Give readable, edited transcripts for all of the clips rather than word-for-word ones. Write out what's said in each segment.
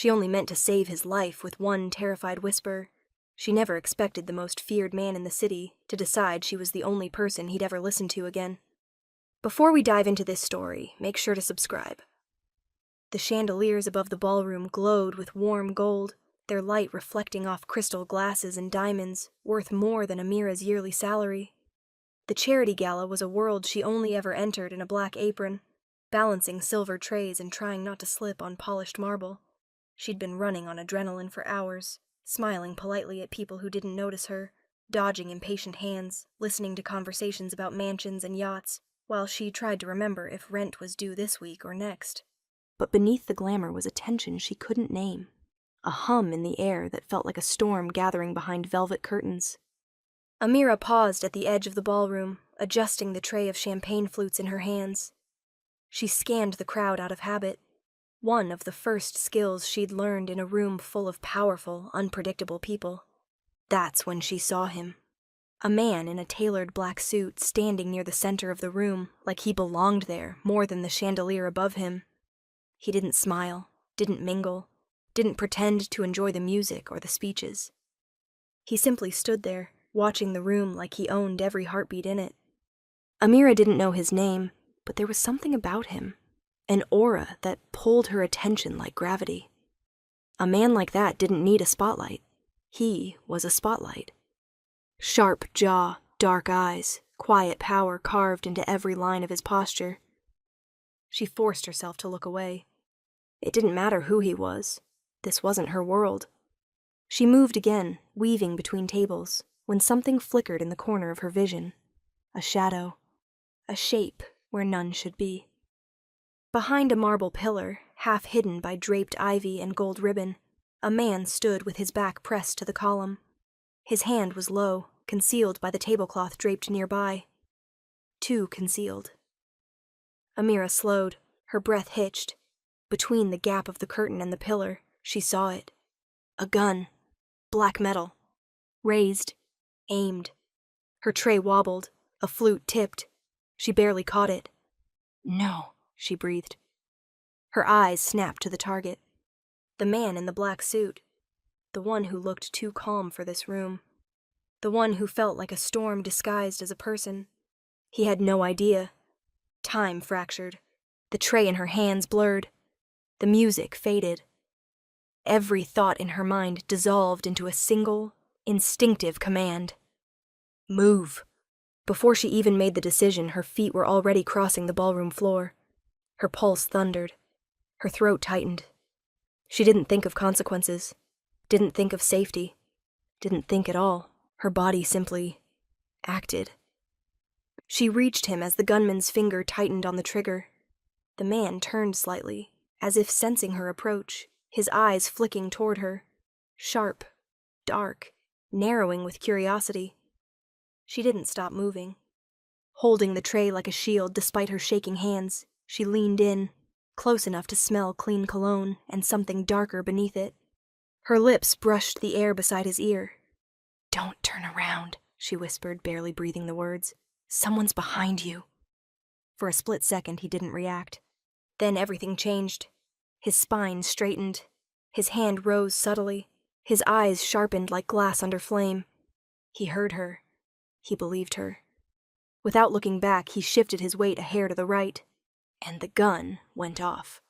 She only meant to save his life with one terrified whisper. She never expected the most feared man in the city to decide she was the only person he'd ever listen to again. Before we dive into this story, make sure to subscribe. The chandeliers above the ballroom glowed with warm gold, their light reflecting off crystal glasses and diamonds worth more than Amira's yearly salary. The charity gala was a world she only ever entered in a black apron, balancing silver trays and trying not to slip on polished marble. She'd been running on adrenaline for hours, smiling politely at people who didn't notice her, dodging impatient hands, listening to conversations about mansions and yachts, while she tried to remember if rent was due this week or next. But beneath the glamour was a tension she couldn't name, a hum in the air that felt like a storm gathering behind velvet curtains. Amira paused at the edge of the ballroom, adjusting the tray of champagne flutes in her hands. She scanned the crowd out of habit, one of the first skills she'd learned in a room full of powerful, unpredictable people. That's when she saw him. A man in a tailored black suit standing near the center of the room like he belonged there more than the chandelier above him. He didn't smile, didn't mingle, didn't pretend to enjoy the music or the speeches. He simply stood there, watching the room like he owned every heartbeat in it. Amira didn't know his name, but there was something about him, an aura that pulled her attention like gravity. A man like that didn't need a spotlight. He was a spotlight. Sharp jaw, dark eyes, quiet power carved into every line of his posture. She forced herself to look away. It didn't matter who he was. This wasn't her world. She moved again, weaving between tables, when something flickered in the corner of her vision. A shadow. A shape where none should be. Behind a marble pillar, half hidden by draped ivy and gold ribbon, a man stood with his back pressed to the column. His hand was low, concealed by the tablecloth draped nearby. Too concealed. Amira slowed, her breath hitched. Between the gap of the curtain and the pillar, she saw it. A gun. Black metal. Raised. Aimed. Her tray wobbled. A flute tipped. She barely caught it. "No," she breathed. Her eyes snapped to the target. The man in the black suit. The one who looked too calm for this room. The one who felt like a storm disguised as a person. He had no idea. Time fractured. The tray in her hands blurred. The music faded. Every thought in her mind dissolved into a single, instinctive command. Move. Before she even made the decision, her feet were already crossing the ballroom floor. Her pulse thundered. Her throat tightened. She didn't think of consequences. Didn't think of safety. Didn't think at all. Her body simply acted. She reached him as the gunman's finger tightened on the trigger. The man turned slightly, as if sensing her approach, his eyes flicking toward her. Sharp, dark, narrowing with curiosity. She didn't stop moving. Holding the tray like a shield despite her shaking hands, she leaned in, close enough to smell clean cologne and something darker beneath it. Her lips brushed the air beside his ear. "Don't turn around," she whispered, barely breathing the words. "Someone's behind you." For a split second, he didn't react. Then everything changed. His spine straightened. His hand rose subtly. His eyes sharpened like glass under flame. He heard her. He believed her. Without looking back, he shifted his weight a hair to the right, and the gun went off.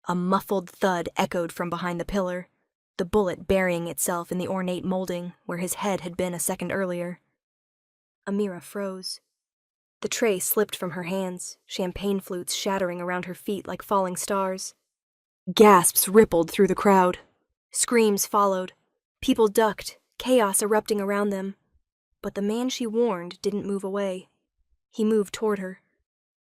A muffled thud echoed from behind the pillar, the bullet burying itself in the ornate molding where his head had been a second earlier. Amira froze. The tray slipped from her hands, champagne flutes shattering around her feet like falling stars. Gasps rippled through the crowd. Screams followed. People ducked, chaos erupting around them. But the man she warned didn't move away. He moved toward her.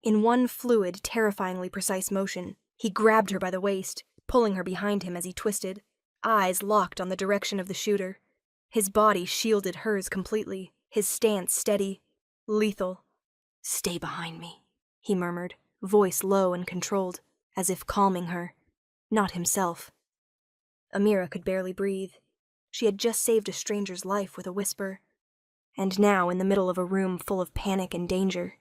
In one fluid, terrifyingly precise motion, he grabbed her by the waist, pulling her behind him as he twisted, eyes locked on the direction of the shooter. His body shielded hers completely, his stance steady, lethal. "Stay behind me," he murmured, voice low and controlled, as if calming her, not himself. Amira could barely breathe. She had just saved a stranger's life with a whisper, and now in the middle of a room full of panic and danger.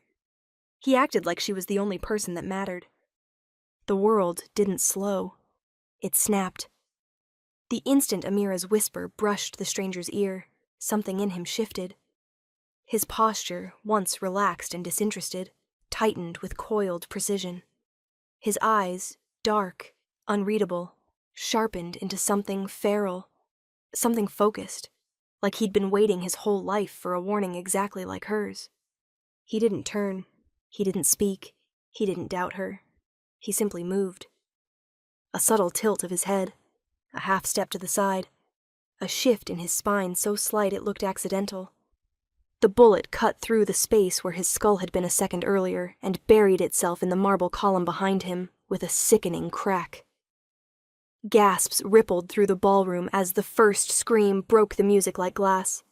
He acted like she was the only person that mattered. The world didn't slow. It snapped. The instant Amira's whisper brushed the stranger's ear, something in him shifted. His posture, once relaxed and disinterested, tightened with coiled precision. His eyes, dark, unreadable, sharpened into something feral, something focused, like he'd been waiting his whole life for a warning exactly like hers. He didn't turn, he didn't speak, he didn't doubt her. He simply moved. A subtle tilt of his head, a half step to the side, a shift in his spine so slight it looked accidental. The bullet cut through the space where his skull had been a second earlier and buried itself in the marble column behind him with a sickening crack. Gasps rippled through the ballroom as the first scream broke the music like glass.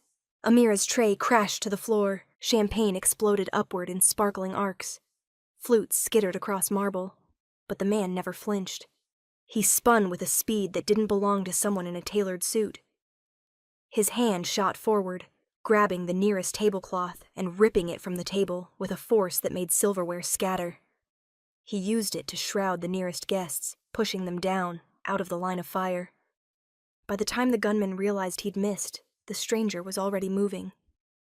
Amira's tray crashed to the floor, champagne exploded upward in sparkling arcs. Flutes skittered across marble, but the man never flinched. He spun with a speed that didn't belong to someone in a tailored suit. His hand shot forward, grabbing the nearest tablecloth and ripping it from the table with a force that made silverware scatter. He used it to shroud the nearest guests, pushing them down, out of the line of fire. By the time the gunman realized he'd missed, the stranger was already moving.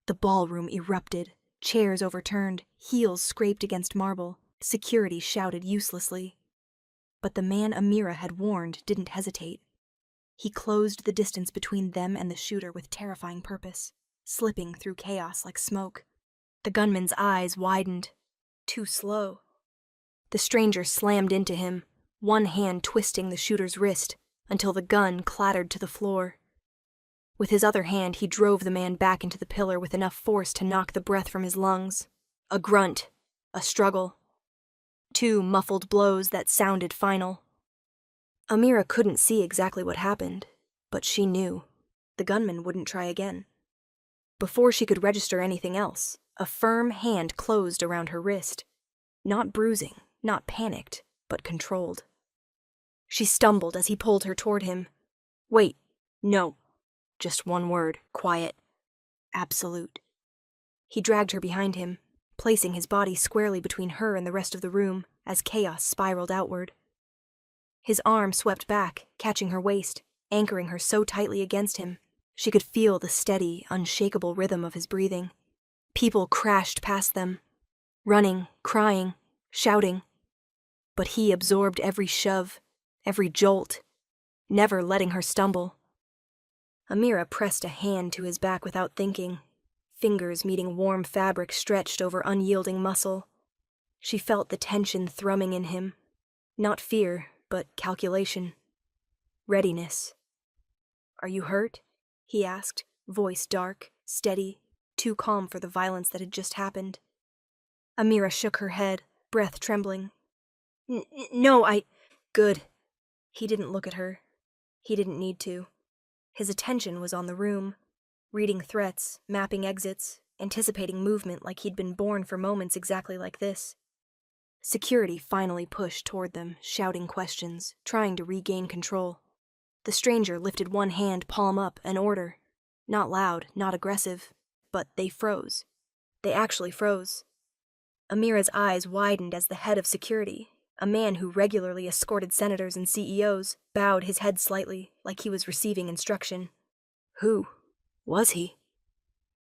The ballroom erupted, chairs overturned, heels scraped against marble, security shouted uselessly. But the man Amira had warned didn't hesitate. He closed the distance between them and the shooter with terrifying purpose, slipping through chaos like smoke. The gunman's eyes widened. Too slow. The stranger slammed into him, one hand twisting the shooter's wrist until the gun clattered to the floor. With his other hand, he drove the man back into the pillar with enough force to knock the breath from his lungs. A grunt. A struggle. 2 muffled blows that sounded final. Amira couldn't see exactly what happened, but she knew. The gunman wouldn't try again. Before she could register anything else, a firm hand closed around her wrist. Not bruising, not panicked, but controlled. She stumbled as he pulled her toward him. Wait, no. Just one word, quiet. Absolute. He dragged her behind him, placing his body squarely between her and the rest of the room as chaos spiraled outward. His arm swept back, catching her waist, anchoring her so tightly against him. She could feel the steady, unshakable rhythm of his breathing. People crashed past them, running, crying, shouting. But he absorbed every shove, every jolt, never letting her stumble. Amira pressed a hand to his back without thinking, fingers meeting warm fabric stretched over unyielding muscle. She felt the tension thrumming in him. Not fear, but calculation. Readiness. Are you hurt? He asked, voice dark, steady, too calm for the violence that had just happened. Amira shook her head, breath trembling. No, Good. He didn't look at her. He didn't need to. His attention was on the room, reading threats, mapping exits, anticipating movement like he'd been born for moments exactly like this. Security finally pushed toward them, shouting questions, trying to regain control. The stranger lifted one hand palm up, an order. Not loud, not aggressive, but they froze. They actually froze. Amira's eyes widened as the head of security, a man who regularly escorted senators and CEOs, bowed his head slightly, like he was receiving instruction. Who was he?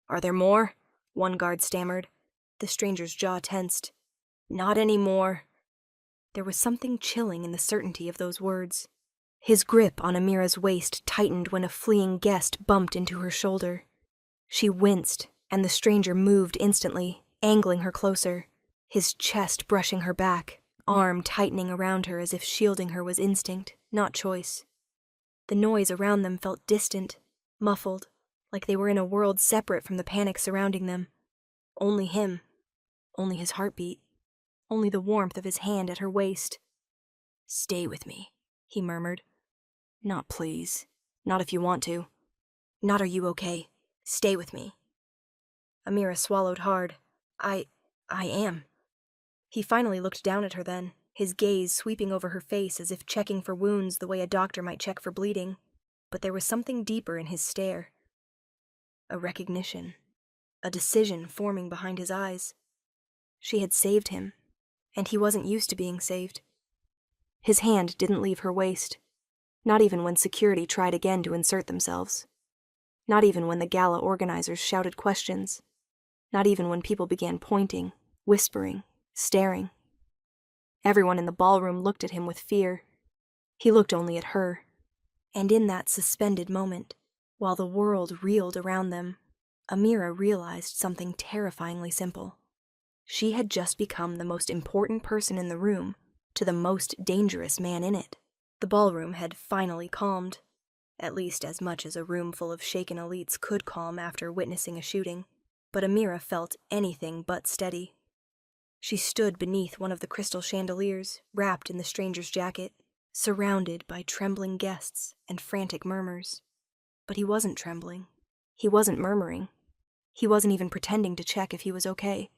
Are there more? One guard stammered. The stranger's jaw tensed. Not anymore. There was something chilling in the certainty of those words. His grip on Amira's waist tightened when a fleeing guest bumped into her shoulder. She winced, and the stranger moved instantly, angling her closer, his chest brushing her back, arm tightening around her as if shielding her was instinct, not choice. The noise around them felt distant, muffled, like they were in a world separate from the panic surrounding them. Only him. Only his heartbeat. Only the warmth of his hand at her waist. Stay with me, he murmured. Not please. Not if you want to. Not are you okay. Stay with me. Amira swallowed hard. I am. He finally looked down at her then, his gaze sweeping over her face as if checking for wounds the way a doctor might check for bleeding. But there was something deeper in his stare. A recognition. A decision forming behind his eyes. She had saved him, and he wasn't used to being saved. His hand didn't leave her waist. Not even when security tried again to insert themselves. Not even when the gala organizers shouted questions. Not even when people began pointing, whispering, staring. Everyone in the ballroom looked at him with fear. He looked only at her. And in that suspended moment, while the world reeled around them, Amira realized something terrifyingly simple. She had just become the most important person in the room to the most dangerous man in it. The ballroom had finally calmed, at least as much as a room full of shaken elites could calm after witnessing a shooting, but Amira felt anything but steady. She stood beneath one of the crystal chandeliers, wrapped in the stranger's jacket, surrounded by trembling guests and frantic murmurs. But he wasn't trembling. He wasn't murmuring. He wasn't even pretending to check if he was okay.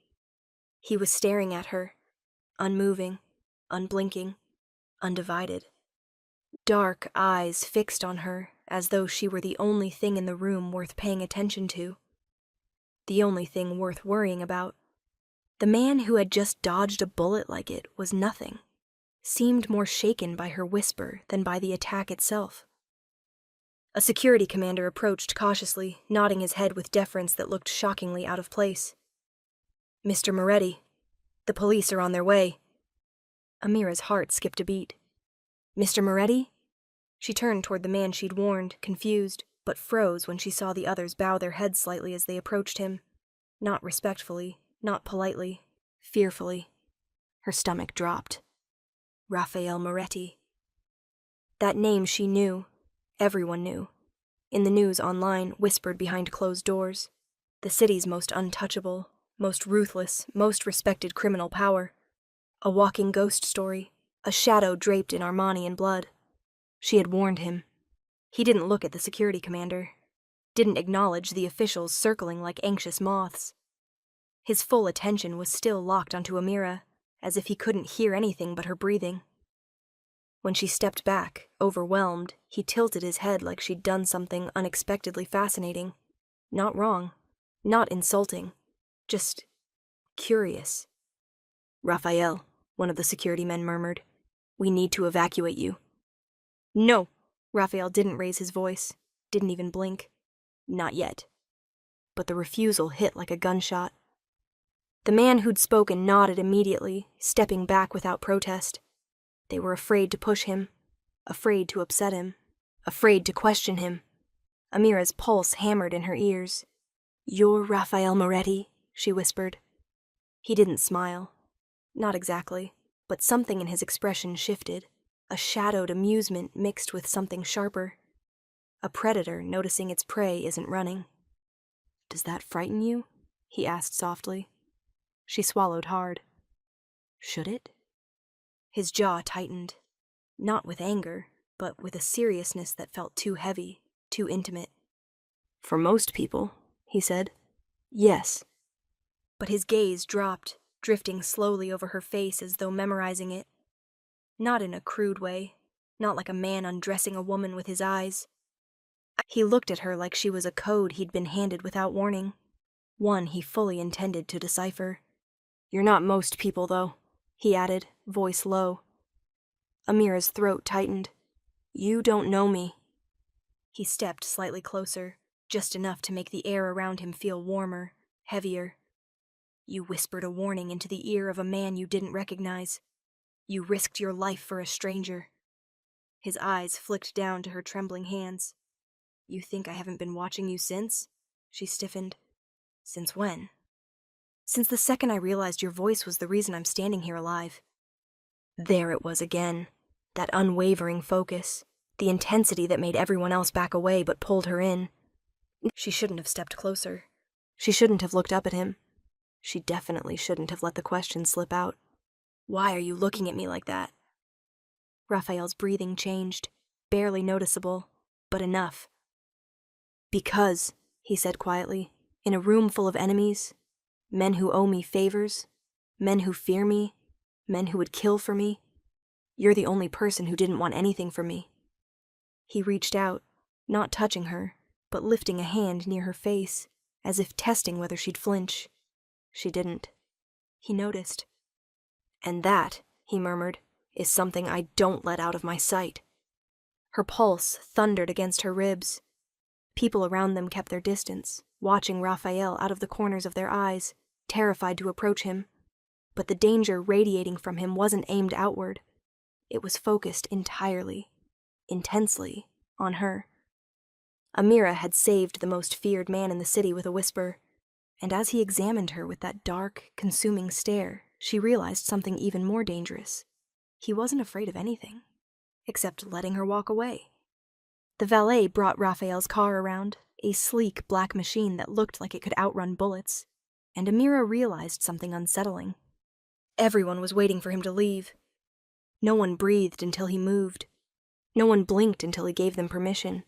He was staring at her, unmoving, unblinking, undivided. Dark eyes fixed on her as though she were the only thing in the room worth paying attention to. The only thing worth worrying about. The man who had just dodged a bullet like it was nothing, seemed more shaken by her whisper than by the attack itself. A security commander approached cautiously, nodding his head with deference that looked shockingly out of place. "Mr. Moretti, the police are on their way." Amira's heart skipped a beat. "Mr. Moretti?" She turned toward the man she'd warned, confused, but froze when she saw the others bow their heads slightly as they approached him. Not respectfully, not politely, fearfully. Her stomach dropped. Raphael Moretti. That name she knew. Everyone knew. In the news online, whispered behind closed doors. The city's most untouchable, most ruthless, most respected criminal power. A walking ghost story, a shadow draped in Armanian blood. She had warned him. He didn't look at the security commander. Didn't acknowledge the officials circling like anxious moths. His full attention was still locked onto Amira, as if he couldn't hear anything but her breathing. When she stepped back, overwhelmed, he tilted his head like she'd done something unexpectedly fascinating. Not wrong. Not insulting. Just curious. "Raphael," one of the security men murmured. "We need to evacuate you." "No." Raphael didn't raise his voice, didn't even blink. Not yet. But the refusal hit like a gunshot. The man who'd spoken nodded immediately, stepping back without protest. They were afraid to push him, afraid to upset him, afraid to question him. Amira's pulse hammered in her ears. "You're Raphael Moretti," she whispered. He didn't smile. Not exactly, but something in his expression shifted, a shadowed amusement mixed with something sharper. A predator noticing its prey isn't running. "Does that frighten you?" he asked softly. She swallowed hard. Should it? His jaw tightened, not with anger, but with a seriousness that felt too heavy, too intimate. "For most people," he said, "yes." But his gaze dropped, drifting slowly over her face as though memorizing it. Not in a crude way, not like a man undressing a woman with his eyes. He looked at her like she was a code he'd been handed without warning, one he fully intended to decipher. "You're not most people, though," he added, voice low. Amira's throat tightened. "You don't know me." He stepped slightly closer, just enough to make the air around him feel warmer, heavier. "You whispered a warning into the ear of a man you didn't recognize. You risked your life for a stranger." His eyes flicked down to her trembling hands. "You think I haven't been watching you since?" She stiffened. "Since when?" "Since the second I realized your voice was the reason I'm standing here alive." There it was again, that unwavering focus, the intensity that made everyone else back away but pulled her in. She shouldn't have stepped closer. She shouldn't have looked up at him. She definitely shouldn't have let the question slip out. "Why are you looking at me like that?" Raphael's breathing changed, barely noticeable, but enough. "Because," he said quietly, "in a room full of enemies, men who owe me favors, men who fear me, men who would kill for me, you're the only person who didn't want anything from me." He reached out, not touching her, but lifting a hand near her face, as if testing whether she'd flinch. She didn't. He noticed. "And that," he murmured, "is something I don't let out of my sight." Her pulse thundered against her ribs. People around them kept their distance, watching Raphael out of the corners of their eyes, terrified to approach him. But the danger radiating from him wasn't aimed outward. It was focused entirely, intensely, on her. Amira had saved the most feared man in the city with a whisper, and as he examined her with that dark, consuming stare, she realized something even more dangerous. He wasn't afraid of anything, except letting her walk away. The valet brought Raphael's car around, a sleek black machine that looked like it could outrun bullets, and Amira realized something unsettling. Everyone was waiting for him to leave. No one breathed until he moved. No one blinked until he gave them permission.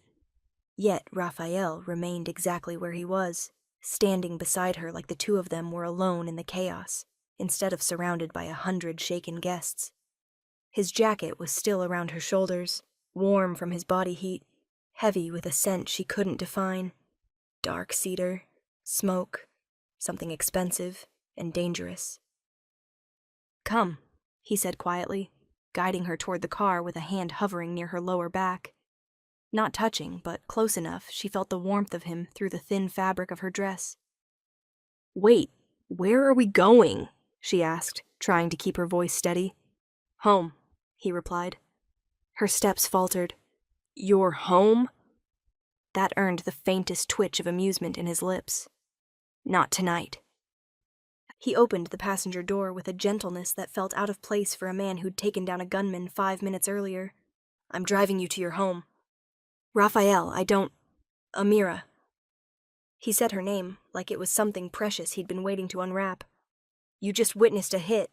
Yet Raphael remained exactly where he was, standing beside her like the two of them were alone in the chaos, instead of surrounded by 100 shaken guests. His jacket was still around her shoulders, warm from his body heat, heavy with a scent she couldn't define. Dark cedar, smoke, something expensive and dangerous. "Come," he said quietly, guiding her toward the car with a hand hovering near her lower back. Not touching, but close enough, she felt the warmth of him through the thin fabric of her dress. "Wait, where are we going?" she asked, trying to keep her voice steady. "Home," he replied. Her steps faltered. "Your home?" That earned the faintest twitch of amusement in his lips. "Not tonight." He opened the passenger door with a gentleness that felt out of place for a man who'd taken down a gunman 5 minutes earlier. "I'm driving you to your home." "Raphael, I don't... Amira." He said her name like it was something precious he'd been waiting to unwrap. "You just witnessed a hit.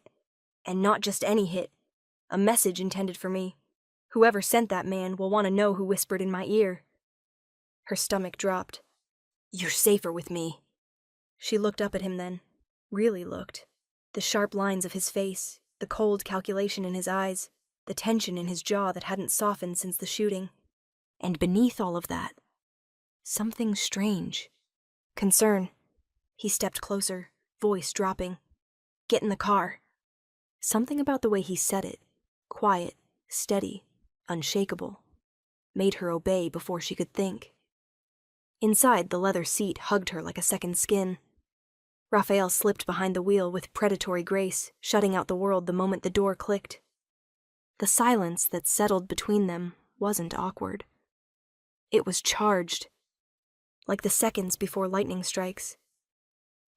And not just any hit. A message intended for me. Whoever sent that man will want to know who whispered in my ear." Her stomach dropped. "You're safer with me." She looked up at him then. Really looked. The sharp lines of his face, the cold calculation in his eyes, the tension in his jaw that hadn't softened since the shooting. And beneath all of that, something strange. Concern. He stepped closer, voice dropping. "Get in the car." Something about the way he said it, quiet, steady, unshakable, made her obey before she could think. Inside, the leather seat hugged her like a second skin. Raphael slipped behind the wheel with predatory grace, shutting out the world the moment the door clicked. The silence that settled between them wasn't awkward. It was charged, like the seconds before lightning strikes.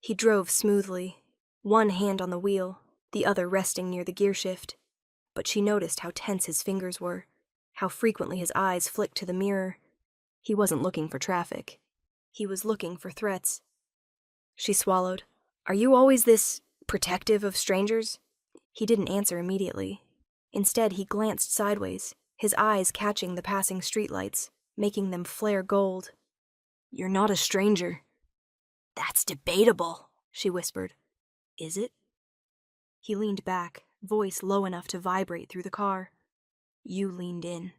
He drove smoothly, one hand on the wheel, the other resting near the gearshift, but she noticed how tense his fingers were, how frequently his eyes flicked to the mirror. He wasn't looking for traffic. He was looking for threats. She swallowed. "Are you always this protective of strangers?" He didn't answer immediately. Instead, he glanced sideways, his eyes catching the passing streetlights, making them flare gold. "You're not a stranger." "That's debatable," she whispered. "Is it?" He leaned back, voice low enough to vibrate through the car. "You leaned in.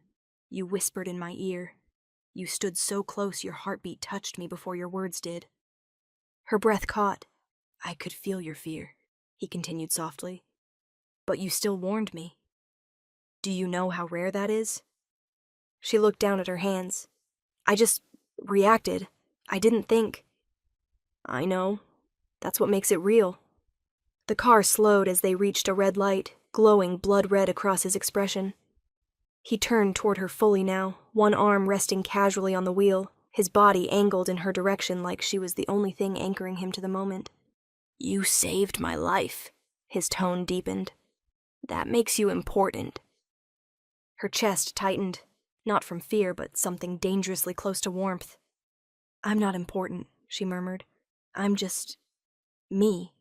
You whispered in my ear. You stood so close your heartbeat touched me before your words did." Her breath caught. "I could feel your fear," he continued softly. "But you still warned me. Do you know how rare that is?" She looked down at her hands. "I just reacted. I didn't think." "I know. That's what makes it real." The car slowed as they reached a red light, glowing blood red across his expression. He turned toward her fully now, one arm resting casually on the wheel, his body angled in her direction like she was the only thing anchoring him to the moment. "You saved my life," his tone deepened. "That makes you important." Her chest tightened, not from fear, but something dangerously close to warmth. "I'm not important," she murmured. "I'm just... me."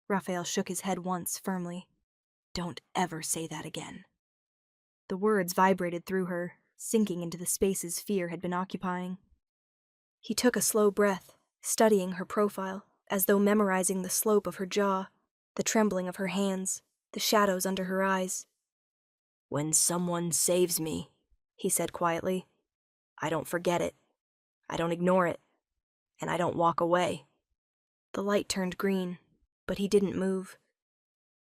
Raphael shook his head once, firmly. "Don't ever say that again." The words vibrated through her, sinking into the spaces fear had been occupying. He took a slow breath, studying her profile, as though memorizing the slope of her jaw, the trembling of her hands, the shadows under her eyes. "When someone saves me," he said quietly, "I don't forget it. I don't ignore it. And I don't walk away." The light turned green, but he didn't move.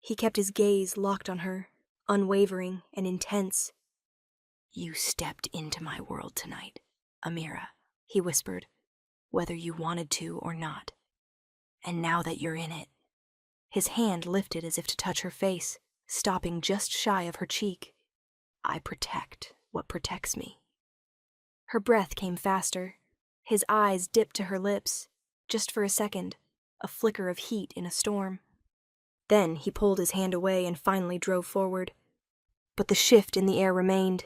He kept his gaze locked on her, unwavering and intense. You stepped into my world tonight, Amira, he whispered, whether you wanted to or not. And now that you're in it. His hand lifted as if to touch her face, stopping just shy of her cheek. I protect what protects me. Her breath came faster. His eyes dipped to her lips, just for a second, a flicker of heat in a storm. Then he pulled his hand away and finally drove forward. But the shift in the air remained.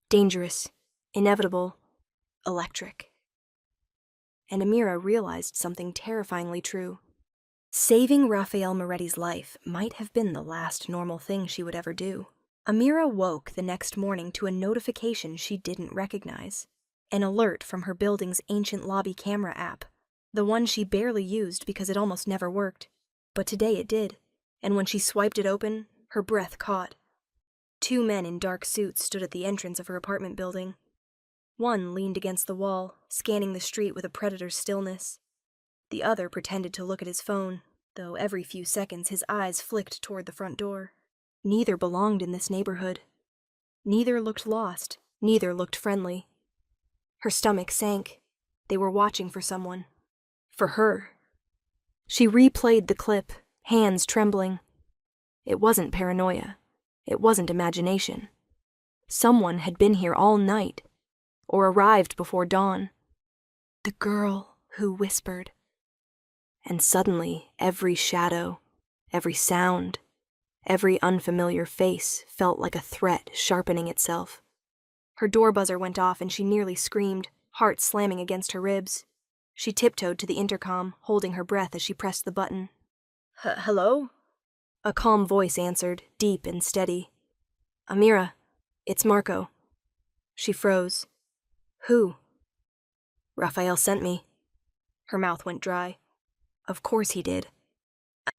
Dangerous, inevitable, electric. And Amira realized something terrifyingly true. Saving Raphael Moretti's life might have been the last normal thing she would ever do. Amira woke the next morning to a notification she didn't recognize. An alert from her building's ancient lobby camera app, the one she barely used because it almost never worked. But today it did, and when she swiped it open, her breath caught. 2 men in dark suits stood at the entrance of her apartment building. One leaned against the wall, scanning the street with a predator's stillness. The other pretended to look at his phone, though every few seconds his eyes flicked toward the front door. Neither belonged in this neighborhood. Neither looked lost. Neither looked friendly. Her stomach sank. They were watching for someone. For her. She replayed the clip, hands trembling. It wasn't paranoia. It wasn't imagination. Someone had been here all night, or arrived before dawn. The girl who whispered. And suddenly, every shadow, every sound, every unfamiliar face felt like a threat sharpening itself. Her door buzzer went off and she nearly screamed, heart slamming against her ribs. She tiptoed to the intercom, holding her breath as she pressed the button. Hello? A calm voice answered, deep and steady. Amira, it's Marco. She froze. Who? Raphael sent me. Her mouth went dry. Of course he did.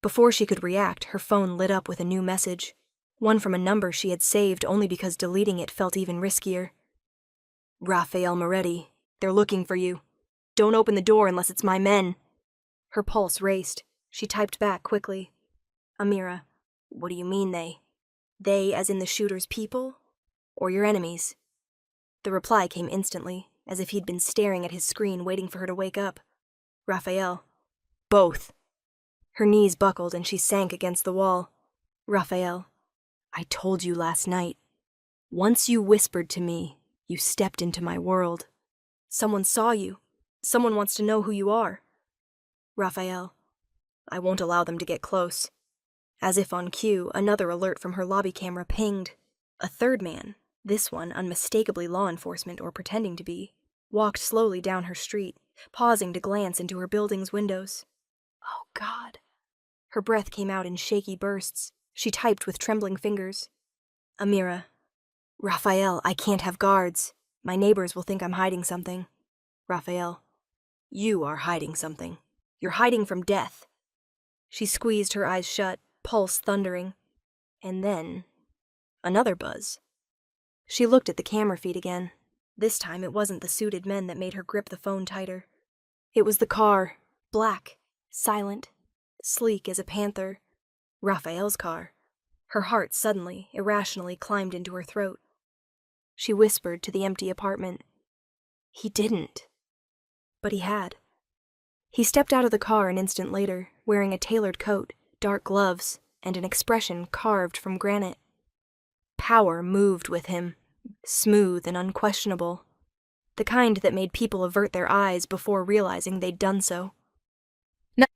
Before she could react, her phone lit up with a new message, one from a number she had saved only because deleting it felt even riskier. Raphael Moretti, they're looking for you. Don't open the door unless it's my men. Her pulse raced. She typed back quickly. Amira, what do you mean they? They as in the shooter's people? Or your enemies? The reply came instantly, as if he'd been staring at his screen waiting for her to wake up. Raphael. Both. Her knees buckled and she sank against the wall. Raphael, I told you last night. Once you whispered to me, you stepped into my world. Someone saw you. Someone wants to know who you are. Raphael, I won't allow them to get close. As if on cue, another alert from her lobby camera pinged. A third man, this one unmistakably law enforcement or pretending to be, walked slowly down her street, pausing to glance into her building's windows. Oh, God. Her breath came out in shaky bursts. She typed with trembling fingers. Amira. Raphael, I can't have guards. My neighbors will think I'm hiding something. Raphael. You are hiding something. You're hiding from death. She squeezed her eyes shut, pulse thundering. And then, another buzz. She looked at the camera feed again. This time it wasn't the suited men that made her grip the phone tighter. It was the car, black, silent, sleek as a panther. Raphael's car. Her heart suddenly, irrationally climbed into her throat. She whispered to the empty apartment. He didn't. But he had. He stepped out of the car an instant later, wearing a tailored coat, dark gloves, and an expression carved from granite. Power moved with him, smooth and unquestionable. The kind that made people avert their eyes before realizing they'd done so.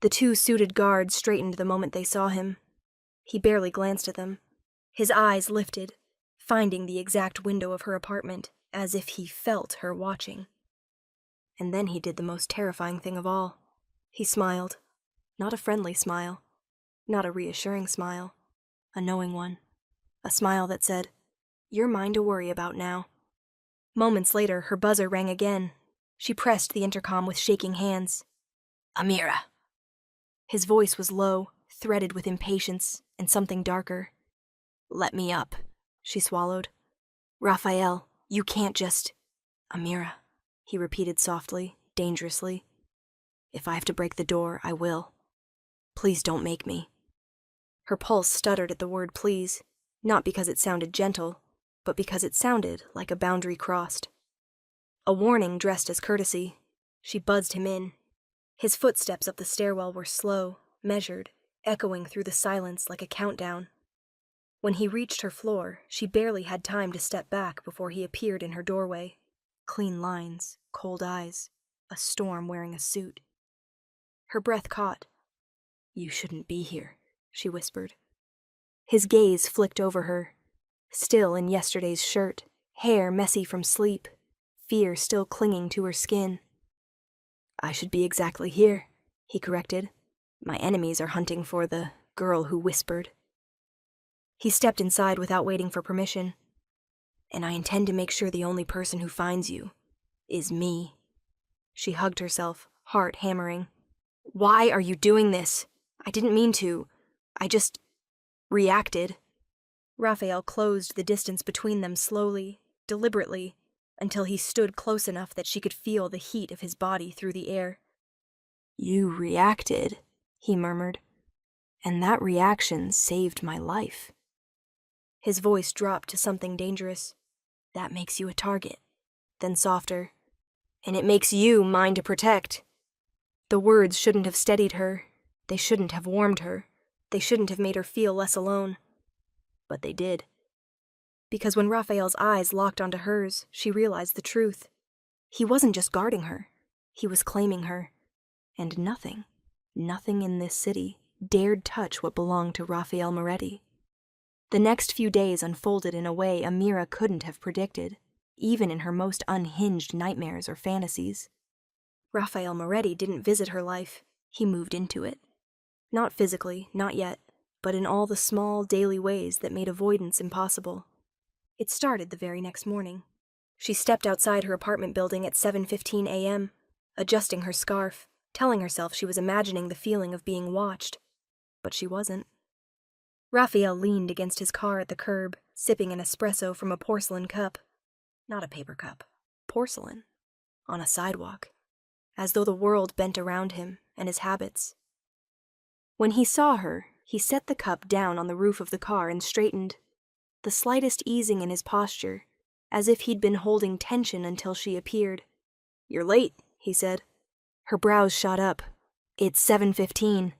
The 2 suited guards straightened the moment they saw him. He barely glanced at them. His eyes lifted, finding the exact window of her apartment, as if he felt her watching. And then he did the most terrifying thing of all. He smiled. Not a friendly smile. Not a reassuring smile. A knowing one. A smile that said, You're mine to worry about now. Moments later, her buzzer rang again. She pressed the intercom with shaking hands. Amira. His voice was low, threaded with impatience and something darker. Let me up, she swallowed. Raphael, you can't just... Amira, he repeated softly, dangerously. If I have to break the door, I will. Please don't make me. Her pulse stuttered at the word please, not because it sounded gentle, but because it sounded like a boundary crossed. A warning dressed as courtesy. She buzzed him in. His footsteps up the stairwell were slow, measured, echoing through the silence like a countdown. When he reached her floor, she barely had time to step back before he appeared in her doorway. Clean lines, cold eyes, a storm wearing a suit. Her breath caught. "You shouldn't be here," she whispered. His gaze flicked over her. Still in yesterday's shirt, hair messy from sleep, fear still clinging to her skin. "I should be exactly here," he corrected. "My enemies are hunting for the girl who whispered." He stepped inside without waiting for permission. "And I intend to make sure the only person who finds you is me." She hugged herself, heart hammering. "Why are you doing this? I didn't mean to. I just reacted." Raphael closed the distance between them slowly, deliberately, until he stood close enough that she could feel the heat of his body through the air. "You reacted," he murmured, "and that reaction saved my life." His voice dropped to something dangerous. "That makes you a target." Then softer. "And it makes you mine to protect." The words shouldn't have steadied her. They shouldn't have warmed her. They shouldn't have made her feel less alone. But they did. Because when Raphael's eyes locked onto hers, she realized the truth. He wasn't just guarding her. He was claiming her. And nothing in this city dared touch what belonged to Raphael Moretti. The next few days unfolded in a way Amira couldn't have predicted, even in her most unhinged nightmares or fantasies. Raphael Moretti didn't visit her life. He moved into it. Not physically, not yet, but in all the small, daily ways that made avoidance impossible. It started the very next morning. She stepped outside her apartment building at 7:15 a.m., adjusting her scarf, telling herself she was imagining the feeling of being watched. But she wasn't. Raphael leaned against his car at the curb, sipping an espresso from a porcelain cup. Not a paper cup. Porcelain. On a sidewalk. As though the world bent around him and his habits. When he saw her, he set the cup down on the roof of the car and straightened, the slightest easing in his posture, as if he'd been holding tension until she appeared. "You're late," he said. Her brows shot up. "It's 7:15.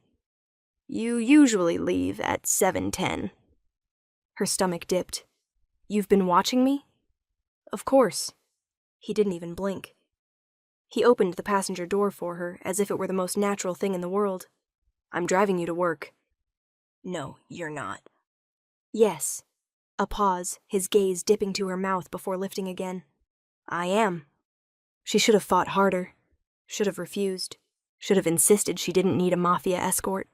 "You usually leave at 7:10. Her stomach dipped. "You've been watching me?" "Of course." He didn't even blink. He opened the passenger door for her as if it were the most natural thing in the world. "I'm driving you to work." "No, you're not." "Yes." A pause, his gaze dipping to her mouth before lifting again. "I am." She should have fought harder. Should have refused. Should have insisted she didn't need a Mafia escort.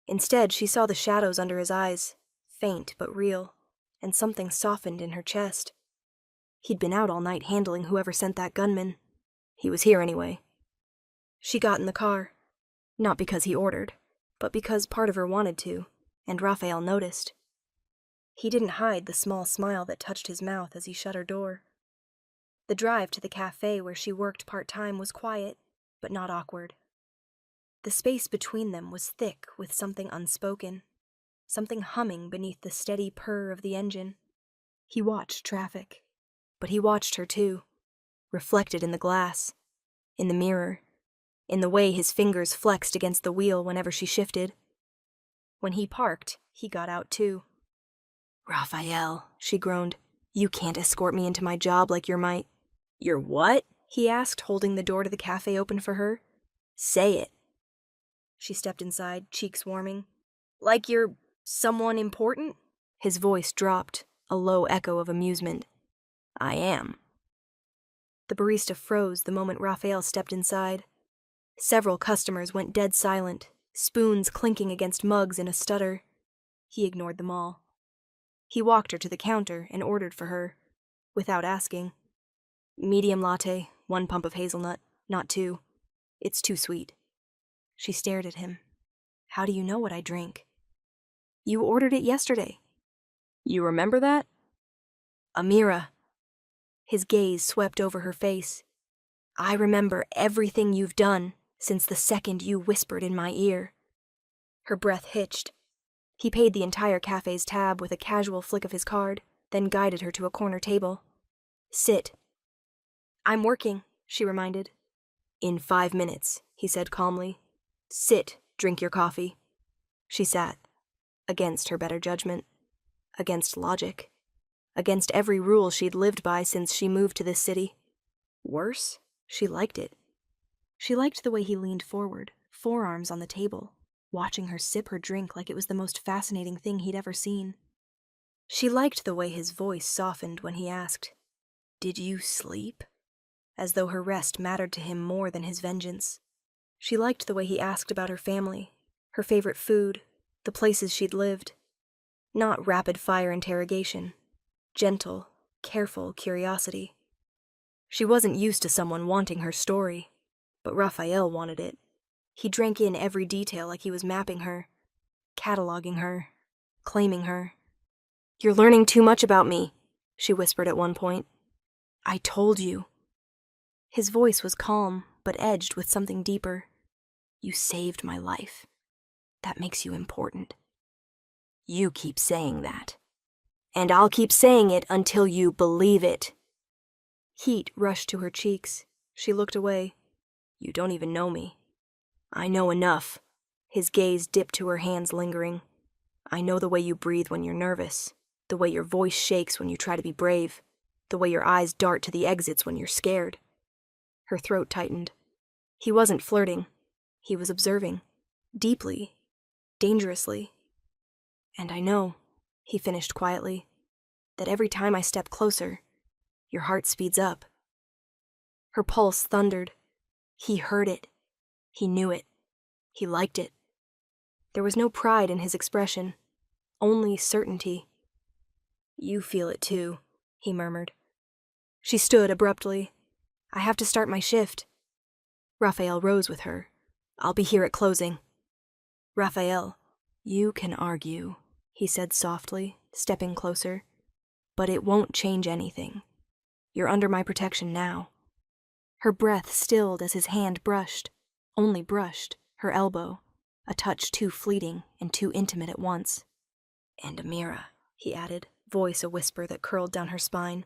Instead, she saw the shadows under his eyes, faint but real, and something softened in her chest. He'd been out all night handling whoever sent that gunman. He was here anyway. She got in the car. Not because he ordered, but because part of her wanted to, and Raphael noticed. He didn't hide the small smile that touched his mouth as he shut her door. The drive to the cafe where she worked part-time was quiet, but not awkward. The space between them was thick with something unspoken, something humming beneath the steady purr of the engine. He watched traffic, but he watched her too, reflected in the glass, in the mirror, in the way his fingers flexed against the wheel whenever she shifted. When he parked, he got out too. "Raphael," she groaned, "you can't escort me into my job like you're my—" "Your what?" he asked, holding the door to the cafe open for her. "Say it." She stepped inside, cheeks warming. "Like you're someone important?" His voice dropped, a low echo of amusement. "I am." The barista froze the moment Raphael stepped inside. Several customers went dead silent, spoons clinking against mugs in a stutter. He ignored them all. He walked her to the counter and ordered for her, without asking. "Medium latte, 1 pump of hazelnut, not 2. It's too sweet." She stared at him. "How do you know what I drink?" "You ordered it yesterday." "You remember that?" "Amira." His gaze swept over her face. "I remember everything you've done since the second you whispered in my ear." Her breath hitched. He paid the entire cafe's tab with a casual flick of his card, then guided her to a corner table. "Sit." "I'm working," she reminded. "In 5 minutes," he said calmly. "Sit, drink your coffee." She sat, against her better judgment, against logic, against every rule she'd lived by since she moved to this city. Worse, she liked it. She liked the way he leaned forward, forearms on the table, watching her sip her drink like it was the most fascinating thing he'd ever seen. She liked the way his voice softened when he asked, "Did you sleep?" as though her rest mattered to him more than his vengeance. She liked the way he asked about her family, her favorite food, the places she'd lived. Not rapid-fire interrogation, gentle, careful curiosity. She wasn't used to someone wanting her story, but Raphael wanted it. He drank in every detail like he was mapping her, cataloging her, claiming her. "You're learning too much about me," she whispered at one point. "I told you." His voice was calm, but edged with something deeper. "You saved my life. That makes you important." "You keep saying that. And I'll keep saying it until you believe it." Heat rushed to her cheeks. She looked away. "You don't even know me." "I know enough." His gaze dipped to her hands, lingering. "I know the way you breathe when you're nervous, the way your voice shakes when you try to be brave, the way your eyes dart to the exits when you're scared." Her throat tightened. He wasn't flirting. He was observing. Deeply. Dangerously. "And I know," he finished quietly, "that every time I step closer, your heart speeds up." Her pulse thundered. He heard it. He knew it. He liked it. There was no pride in his expression, only certainty. "You feel it too," he murmured. She stood abruptly. "I have to start my shift." Raphael rose with her. "I'll be here at closing." "Raphael, you can argue," he said softly, stepping closer. "But it won't change anything. You're under my protection now." Her breath stilled as his hand brushed, only brushed, her elbow, a touch too fleeting and too intimate at once. "And Amira," he added, voice a whisper that curled down her spine.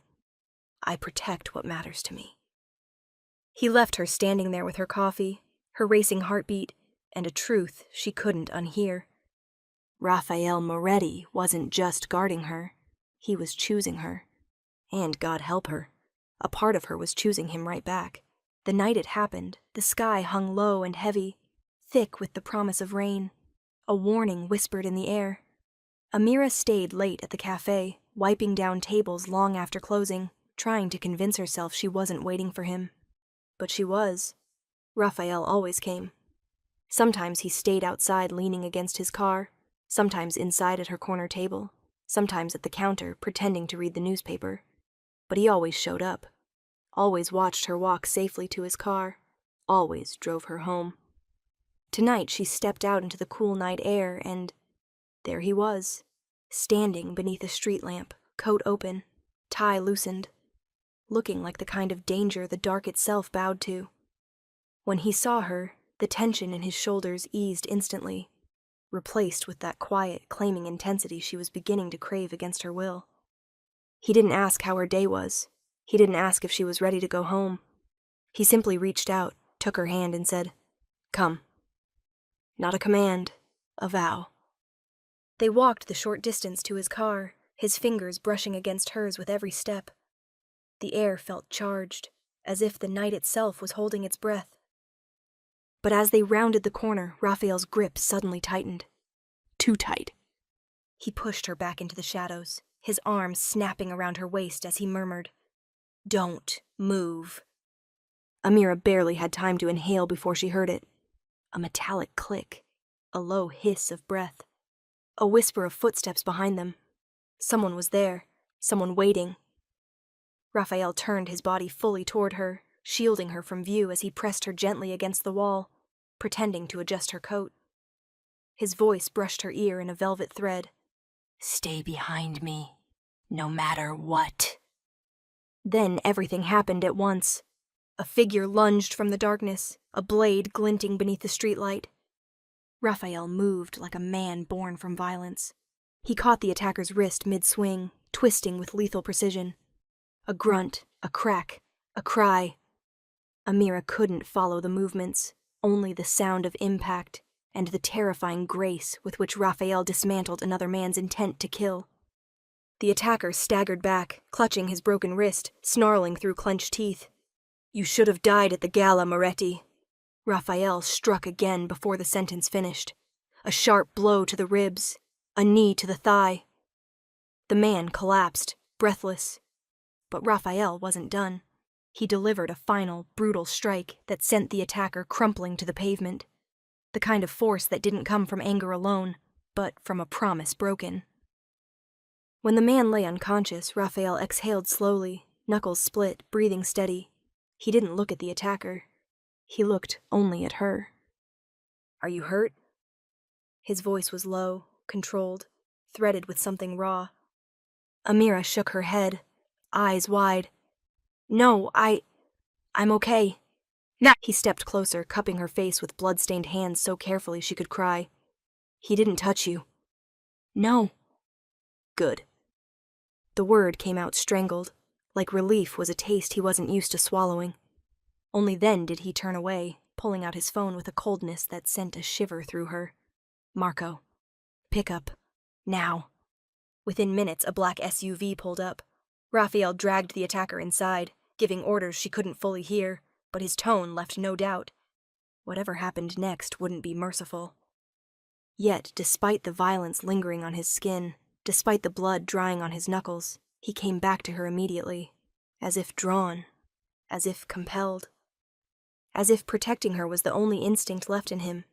"I protect what matters to me." He left her standing there with her coffee, her racing heartbeat, and a truth she couldn't unhear. Raphael Moretti wasn't just guarding her. He was choosing her. And God help her. A part of her was choosing him right back. The night it happened, the sky hung low and heavy, thick with the promise of rain. A warning whispered in the air. Amira stayed late at the cafe, wiping down tables long after closing, trying to convince herself she wasn't waiting for him. But she was. Raphael always came. Sometimes he stayed outside leaning against his car, sometimes inside at her corner table, sometimes at the counter pretending to read the newspaper. But he always showed up, always watched her walk safely to his car, always drove her home. Tonight she stepped out into the cool night air and there he was, standing beneath a street lamp, coat open, tie loosened, looking like the kind of danger the dark itself bowed to. When he saw her, the tension in his shoulders eased instantly, replaced with that quiet, claiming intensity she was beginning to crave against her will. He didn't ask how her day was. He didn't ask if she was ready to go home. He simply reached out, took her hand, and said, "Come." Not a command, a vow. They walked the short distance to his car, his fingers brushing against hers with every step. The air felt charged, as if the night itself was holding its breath. But as they rounded the corner, Raphael's grip suddenly tightened. Too tight. He pushed her back into the shadows, his arms snapping around her waist as he murmured, "Don't move." Amira barely had time to inhale before she heard it. A metallic click, a low hiss of breath, a whisper of footsteps behind them. Someone was there, someone waiting. Raphael turned his body fully toward her, shielding her from view as he pressed her gently against the wall, pretending to adjust her coat. His voice brushed her ear in a velvet thread. "Stay behind me, no matter what." Then everything happened at once. A figure lunged from the darkness, a blade glinting beneath the streetlight. Raphael moved like a man born from violence. He caught the attacker's wrist mid-swing, twisting with lethal precision. A grunt, a crack, a cry. Amira couldn't follow the movements, only the sound of impact and the terrifying grace with which Raphael dismantled another man's intent to kill. The attacker staggered back, clutching his broken wrist, snarling through clenched teeth. "You should have died at the gala, Moretti." Raphael struck again before the sentence finished. A sharp blow to the ribs, a knee to the thigh. The man collapsed, breathless. But Raphael wasn't done. He delivered a final, brutal strike that sent the attacker crumpling to the pavement. The kind of force that didn't come from anger alone, but from a promise broken. When the man lay unconscious, Raphael exhaled slowly, knuckles split, breathing steady. He didn't look at the attacker. He looked only at her. "Are you hurt?" His voice was low, controlled, threaded with something raw. Amira shook her head, eyes wide. "No, I'm okay." Now he stepped closer, cupping her face with blood-stained hands so carefully she could cry. "He didn't touch you." "No." "Good." The word came out strangled, like relief was a taste he wasn't used to swallowing. Only then did he turn away, pulling out his phone with a coldness that sent a shiver through her. "Marco. Pick up. Now." Within minutes, a black SUV pulled up. Raphael dragged the attacker inside, giving orders she couldn't fully hear, but his tone left no doubt. Whatever happened next wouldn't be merciful. Yet, despite the violence lingering on his skin, despite the blood drying on his knuckles, he came back to her immediately, as if drawn, as if compelled, as if protecting her was the only instinct left in him.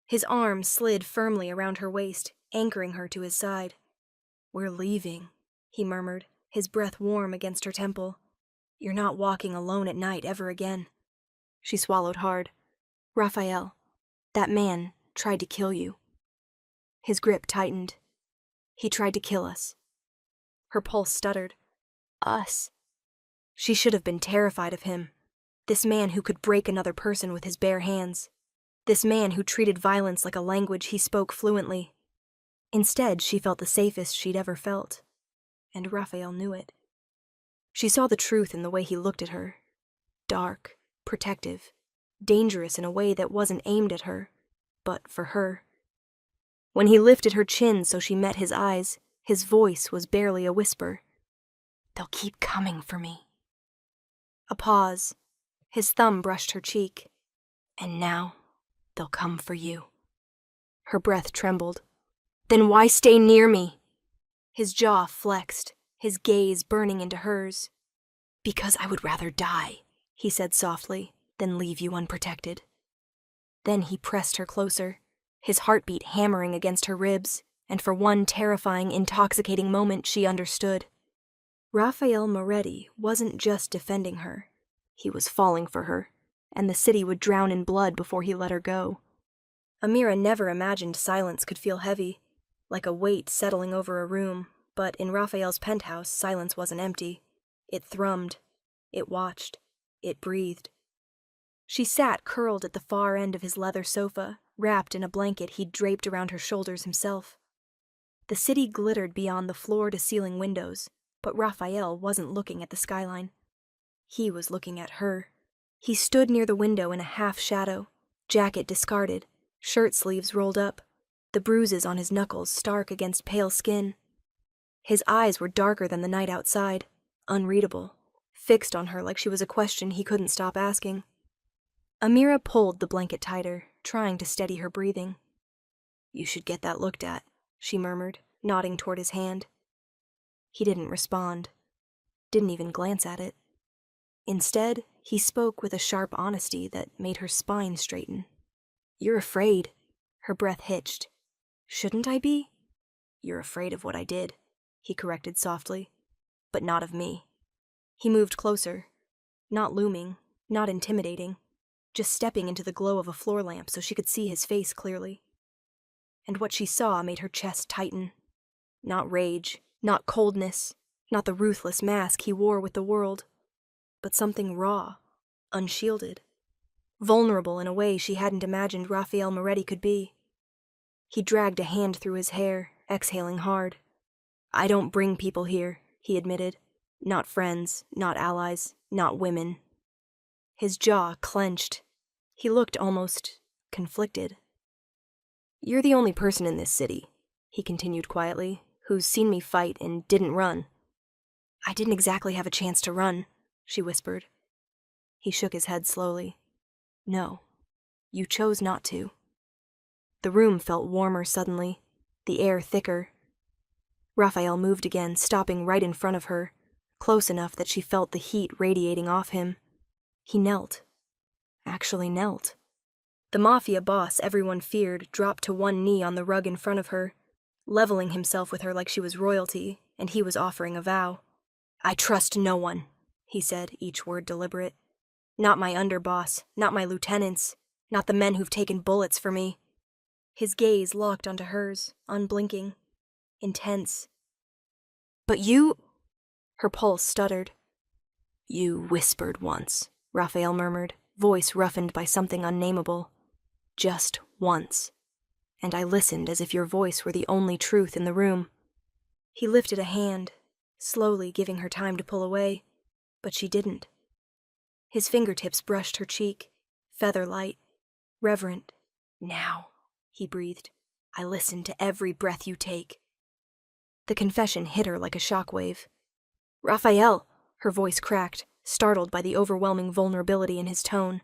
His arm slid firmly around her waist, anchoring her to his side. "We're leaving," he murmured, his breath warm against her temple. "You're not walking alone at night ever again." She swallowed hard. "Raphael, that man tried to kill you." His grip tightened. "He tried to kill us." Her pulse stuttered. "Us." She should have been terrified of him. This man who could break another person with his bare hands. This man who treated violence like a language he spoke fluently. Instead, she felt the safest she'd ever felt. And Raphael knew it. She saw the truth in the way he looked at her. Dark, protective, dangerous in a way that wasn't aimed at her, but for her. When he lifted her chin so she met his eyes, his voice was barely a whisper. "They'll keep coming for me." A pause. His thumb brushed her cheek. "And now, they'll come for you." Her breath trembled. "Then why stay near me?" His jaw flexed, his gaze burning into hers. "Because I would rather die," he said softly, "than leave you unprotected." Then he pressed her closer, his heartbeat hammering against her ribs, and for one terrifying, intoxicating moment she understood. Raphael Moretti wasn't just defending her. He was falling for her, and the city would drown in blood before he let her go. Amira never imagined silence could feel heavy, like a weight settling over a room, but in Raphael's penthouse, silence wasn't empty. It thrummed. It watched. It breathed. She sat curled at the far end of his leather sofa, wrapped in a blanket he'd draped around her shoulders himself. The city glittered beyond the floor-to-ceiling windows, but Raphael wasn't looking at the skyline. He was looking at her. He stood near the window in a half-shadow, jacket discarded, shirt sleeves rolled up, the bruises on his knuckles stark against pale skin. His eyes were darker than the night outside, unreadable, fixed on her like she was a question he couldn't stop asking. Amira pulled the blanket tighter, trying to steady her breathing. "You should get that looked at," she murmured, nodding toward his hand. He didn't respond, didn't even glance at it. Instead, he spoke with a sharp honesty that made her spine straighten. "You're afraid." Her breath hitched. "Shouldn't I be?" "You're afraid of what I did," he corrected softly. "But not of me." He moved closer, not looming, not intimidating, just stepping into the glow of a floor lamp so she could see his face clearly. And what she saw made her chest tighten. Not rage, not coldness, not the ruthless mask he wore with the world, but something raw, unshielded, vulnerable in a way she hadn't imagined Raphael Moretti could be. He dragged a hand through his hair, exhaling hard. I don't bring people here, he admitted. Not friends, not allies, not women. His jaw clenched. He looked almost conflicted. You're the only person in this city, he continued quietly, who's seen me fight and didn't run. I didn't exactly have a chance to run, she whispered. He shook his head slowly. No, you chose not to. The room felt warmer suddenly, the air thicker. Raphael moved again, stopping right in front of her, close enough that she felt the heat radiating off him. He knelt. Actually knelt. The Mafia boss everyone feared dropped to one knee on the rug in front of her, leveling himself with her like she was royalty, and he was offering a vow. I trust no one, he said, each word deliberate. Not my underboss, not my lieutenants, not the men who've taken bullets for me. His gaze locked onto hers, unblinking, intense. But you... Her pulse stuttered. You whispered once, Raphael murmured, voice roughened by something unnameable. Just once. And I listened as if your voice were the only truth in the room. He lifted a hand, slowly giving her time to pull away, but she didn't. His fingertips brushed her cheek, feather-light, reverent. Now, he breathed, I listen to every breath you take. The confession hit her like a shockwave. Raphael, her voice cracked, startled by the overwhelming vulnerability in his tone.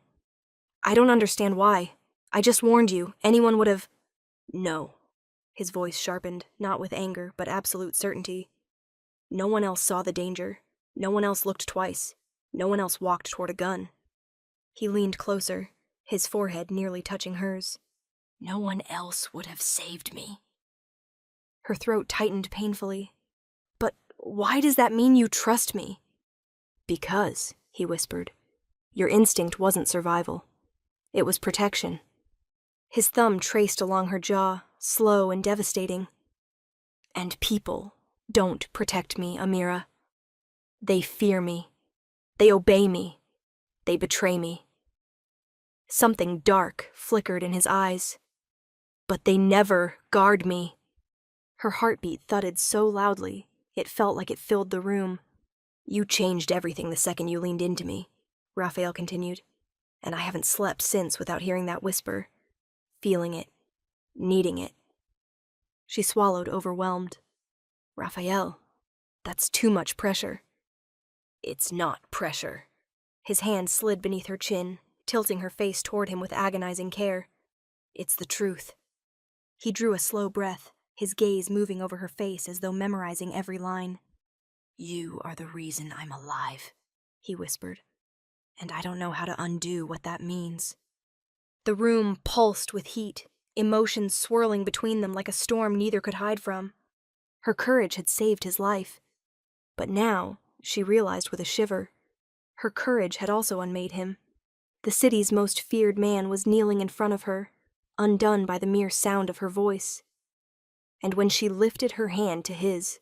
I don't understand why. I just warned you. Anyone would have... No. His voice sharpened, not with anger, but absolute certainty. No one else saw the danger. No one else looked twice. No one else walked toward a gun. He leaned closer, his forehead nearly touching hers. No one else would have saved me. Her throat tightened painfully. But why does that mean you trust me? Because, he whispered, your instinct wasn't survival. It was protection. His thumb traced along her jaw, slow and devastating. And people don't protect me, Amira. They fear me. They obey me. They betray me. Something dark flickered in his eyes. But they never guard me. Her heartbeat thudded so loudly, it felt like it filled the room. You changed everything the second you leaned into me, Raphael continued, and I haven't slept since without hearing that whisper, feeling it, needing it. She swallowed, overwhelmed. Raphael, that's too much pressure. It's not pressure. His hand slid beneath her chin, tilting her face toward him with agonizing care. It's the truth. He drew a slow breath, his gaze moving over her face as though memorizing every line. You are the reason I'm alive, he whispered, and I don't know how to undo what that means. The room pulsed with heat, emotions swirling between them like a storm neither could hide from. Her courage had saved his life. But now, she realized with a shiver, her courage had also unmade him. The city's most feared man was kneeling in front of her, undone by the mere sound of her voice. And when she lifted her hand to his,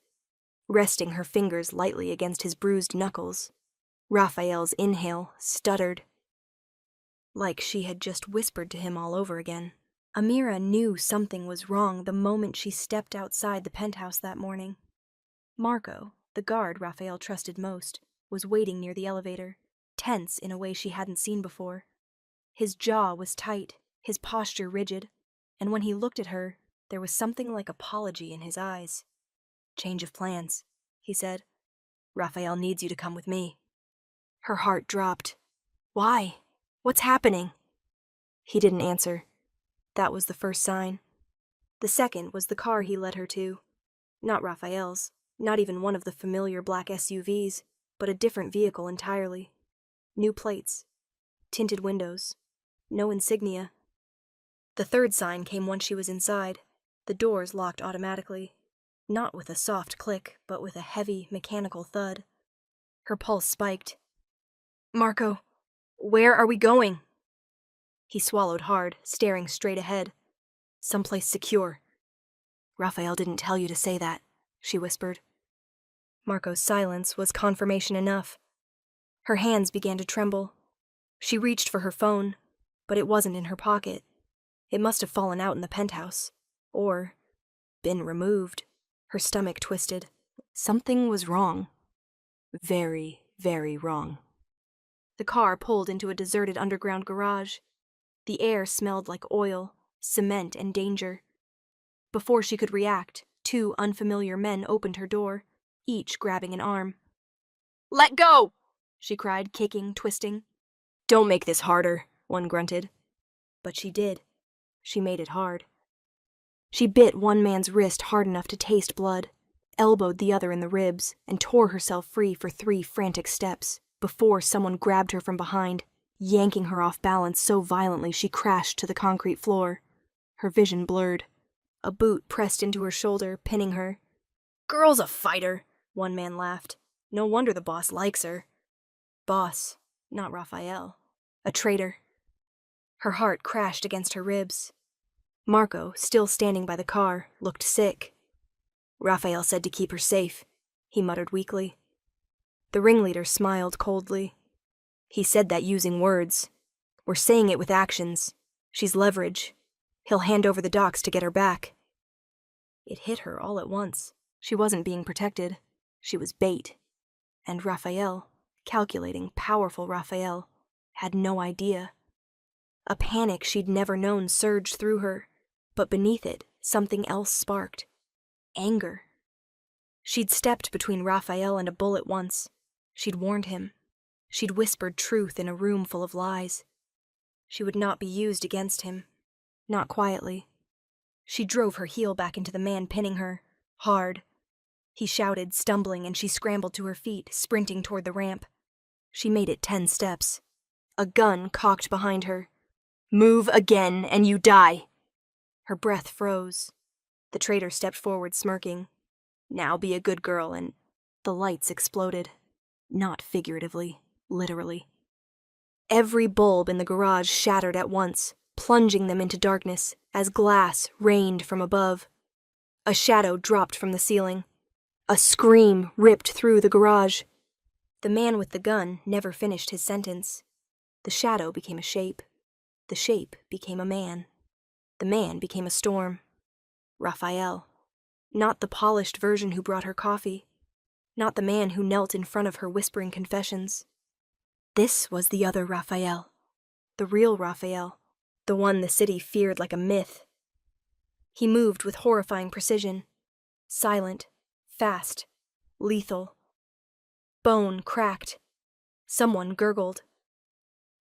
resting her fingers lightly against his bruised knuckles, Raphael's inhale stuttered. Like she had just whispered to him all over again. Amira knew something was wrong the moment she stepped outside the penthouse that morning. Marco, the guard Raphael trusted most, was waiting near the elevator, tense in a way she hadn't seen before. His jaw was tight, his posture rigid, and when he looked at her, there was something like apology in his eyes. Change of plans, he said. Raphael needs you to come with me. Her heart dropped. Why? What's happening? He didn't answer. That was the first sign. The second was the car he led her to. Not Raphael's, not even one of the familiar black SUVs, but a different vehicle entirely. New plates, tinted windows, no insignia. The third sign came once she was inside. The doors locked automatically, not with a soft click, but with a heavy, mechanical thud. Her pulse spiked. Marco, where are we going? He swallowed hard, staring straight ahead. Someplace secure. Raphael didn't tell you to say that, she whispered. Marco's silence was confirmation enough. Her hands began to tremble. She reached for her phone, but it wasn't in her pocket. It must have fallen out in the penthouse. Or been removed. Her stomach twisted. Something was wrong. Very, very wrong. The car pulled into a deserted underground garage. The air smelled like oil, cement, and danger. Before she could react, 2 unfamiliar men opened her door, each grabbing an arm. "Let go!" she cried, kicking, twisting. "Don't make this harder," one grunted. But she did. She made it hard. She bit one man's wrist hard enough to taste blood, elbowed the other in the ribs, and tore herself free for 3 frantic steps before someone grabbed her from behind, yanking her off balance so violently she crashed to the concrete floor. Her vision blurred. A boot pressed into her shoulder, pinning her. "Girl's a fighter," one man laughed. "No wonder the boss likes her." Boss, not Raphael. A traitor. Her heart crashed against her ribs. Marco, still standing by the car, looked sick. "Raphael said to keep her safe," he muttered weakly. The ringleader smiled coldly. "He said that using words. We're saying it with actions. She's leverage. He'll hand over the docks to get her back." It hit her all at once. She wasn't being protected. She was bait. And Raphael, calculating, powerful Raphael, had no idea. A panic she'd never known surged through her, but beneath it, something else sparked. Anger. She'd stepped between Raphael and a bullet once. She'd warned him. She'd whispered truth in a room full of lies. She would not be used against him. Not quietly. She drove her heel back into the man pinning her, hard. He shouted, stumbling, and she scrambled to her feet, sprinting toward the ramp. She made it 10 steps. A gun cocked behind her. "Move again, and you die." Her breath froze. The traitor stepped forward, smirking. "Now be a good girl," and the lights exploded. Not figuratively, literally. Every bulb in the garage shattered at once, plunging them into darkness as glass rained from above. A shadow dropped from the ceiling. A scream ripped through the garage. The man with the gun never finished his sentence. The shadow became a shape. The shape became a man. The man became a storm. Raphael. Not the polished version who brought her coffee. Not the man who knelt in front of her whispering confessions. This was the other Raphael. The real Raphael. The one the city feared like a myth. He moved with horrifying precision. Silent. Fast. Lethal. Bone cracked. Someone gurgled.